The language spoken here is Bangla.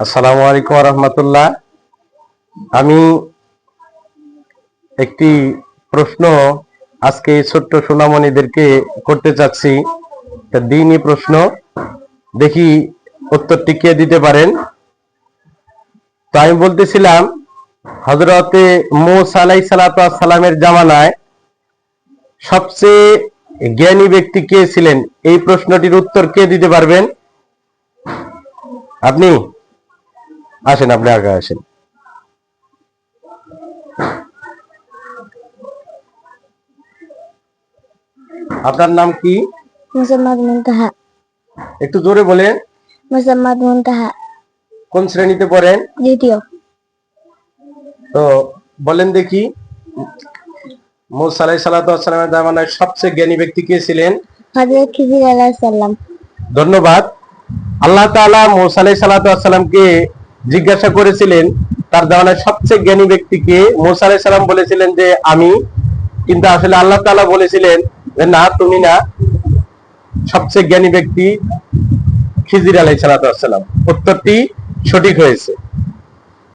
আসসালামু আলাইকুম ওয়া রাহমাতুল্লাহ। আমি একটি প্রশ্ন আজকে ছোট্ট সোনামণিদেরকে করতে চাচ্ছি। একটা দ্বীনি প্রশ্ন, দেখি উত্তরটি কে দিতে পারেন। তো আমি বলতেছিলাম, হযরতে মূসা আলাইহিস সালাতু ওয়াস সালামের জামানায় সবচেয়ে জ্ঞানী ব্যক্তি কে ছিলেন? এই প্রশ্নটির উত্তর কে দিতে পারবেন? আপনি আসেন, আপনি আগে আসেন। আপনার নাম কি? মুসাম্মাদ মুনতাহা। একটু জোরে বলেন। মুসাম্মাদ মুনতাহা। কোন শ্রেণীতে পড়েন? দ্বিতীয়। তো বলেন দেখি, মূসা আলাইহিস সালাতু ওয়াস সালামের জামানায় সবচেয়ে জ্ঞানী ব্যক্তি কে ছিলেন? হযরত খিজির আলাইহিস সালাম। ধন্যবাদ। আল্লাহ তাআলা মূসা আলাইহিস সালাতু ওয়াস সালামকে জিজ্ঞাসা করেছিলেন তার জামানায় সবচেয়ে জ্ঞানী ব্যক্তি কে। মূসা আলাইহিস সালাম বলেছিলেন যে আমি, কিন্তু আসলে আল্লাহ তাআলা বলেছিলেন যে না, তুমি না, সবচেয়ে জ্ঞানী ব্যক্তি খিজির আলাইহিস সালাতু ওয়াস সালাম। উত্তরটি সঠিক হয়েছে।